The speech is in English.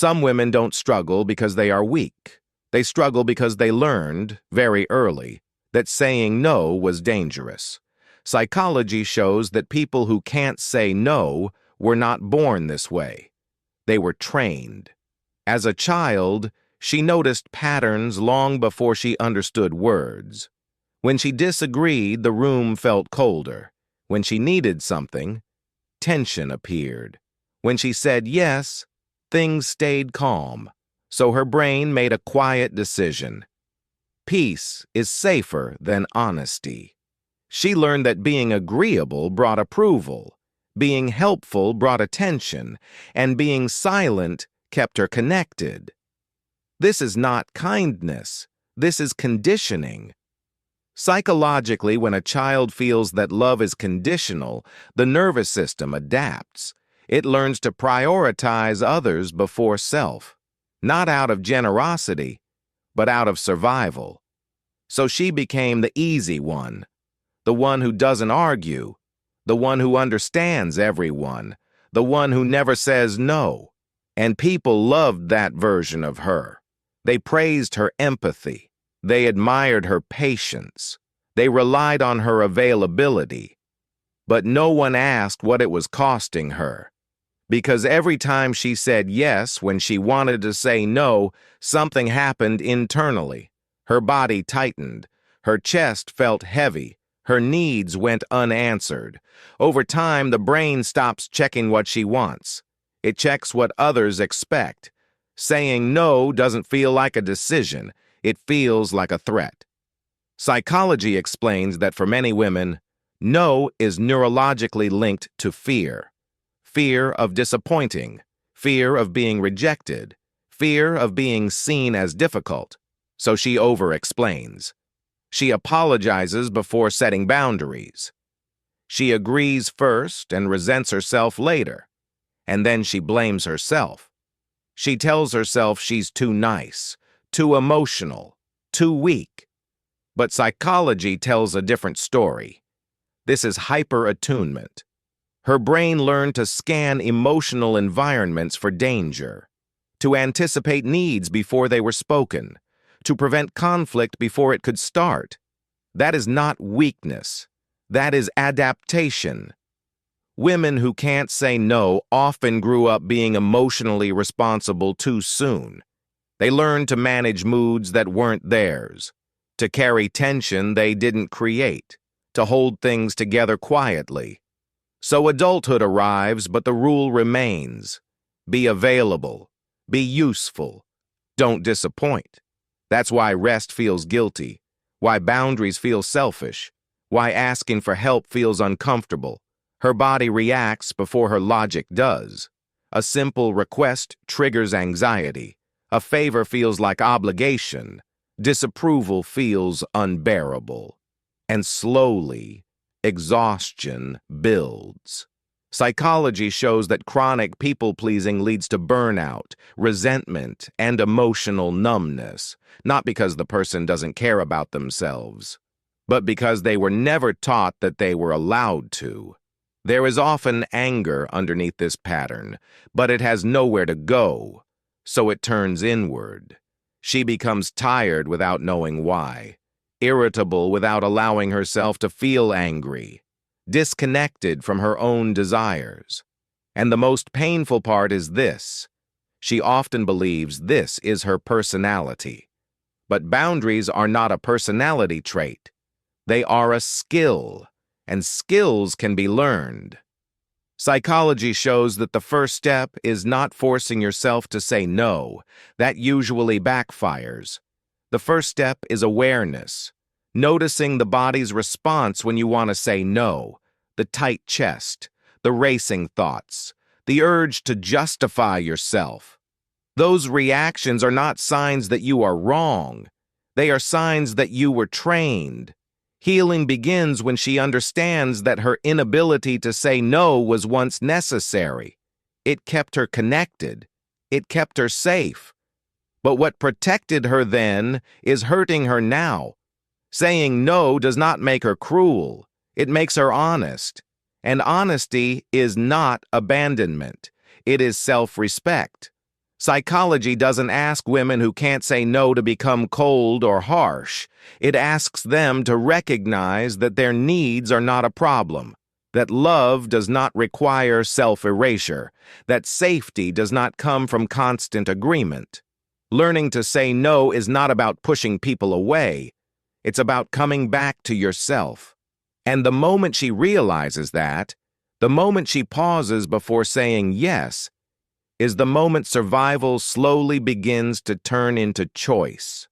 Some women don't struggle because they are weak. They struggle because they learned, very early, that saying no was dangerous. Psychology shows that people who can't say no were not born this way. They were trained. As a child, she noticed patterns long before she understood words. When she disagreed, the room felt colder. When she needed something, tension appeared. When she said yes, things stayed calm. So her brain made a quiet decision. Peace is safer than honesty. She learned that being agreeable brought approval, being helpful brought attention, and being silent kept her connected. This is not kindness. This is conditioning. Psychologically, when a child feels that love is conditional, the nervous system adapts. It learns to prioritize others before self, not out of generosity, but out of survival. So she became the easy one, the one who doesn't argue, the one who understands everyone, the one who never says no. And people loved that version of her. They praised her empathy. They admired her patience. They relied on her availability. But no one asked what it was costing her. Because every time she said yes when she wanted to say no, something happened internally. Her body tightened. Her chest felt heavy. Her needs went unanswered. Over time, the brain stops checking what she wants. It checks what others expect. Saying no doesn't feel like a decision. It feels like a threat. Psychology explains that for many women, no is neurologically linked to fear. Fear of disappointing, fear of being rejected, fear of being seen as difficult. So she over-explains. She apologizes before setting boundaries. She agrees first and resents herself later. And then she blames herself. She tells herself she's too nice, too emotional, too weak. But psychology tells a different story. This is hyper-attunement. Her brain learned to scan emotional environments for danger, to anticipate needs before they were spoken, to prevent conflict before it could start. That is not weakness. That is adaptation. Women who can't say no often grew up being emotionally responsible too soon. They learned to manage moods that weren't theirs, to carry tension they didn't create, to hold things together quietly. So adulthood arrives, but the rule remains. Be available. Be useful. Don't disappoint. That's why rest feels guilty, why boundaries feel selfish, why asking for help feels uncomfortable. Her body reacts before her logic does. A simple request triggers anxiety. A favor feels like obligation. Disapproval feels unbearable. And slowly, exhaustion builds. Psychology shows that chronic people-pleasing leads to burnout, resentment, and emotional numbness, not because the person doesn't care about themselves, but because they were never taught that they were allowed to. There is often anger underneath this pattern, but it has nowhere to go, so it turns inward. She becomes tired without knowing why, irritable without allowing herself to feel angry, disconnected from her own desires. And the most painful part is this. She often believes this is her personality. But boundaries are not a personality trait. They are a skill, and skills can be learned. Psychology shows that the first step is not forcing yourself to say no. That usually backfires. The first step is awareness, noticing the body's response when you want to say no, the tight chest, the racing thoughts, the urge to justify yourself. Those reactions are not signs that you are wrong. They are signs that you were trained. Healing begins when she understands that her inability to say no was once necessary. It kept her connected. It kept her safe. But what protected her then is hurting her now. Saying no does not make her cruel. It makes her honest. And honesty is not abandonment. It is self-respect. Psychology doesn't ask women who can't say no to become cold or harsh. It asks them to recognize that their needs are not a problem, that love does not require self-erasure, that safety does not come from constant agreement. Learning to say no is not about pushing people away. It's about coming back to yourself. And the moment she realizes that, the moment she pauses before saying yes, is the moment survival slowly begins to turn into choice.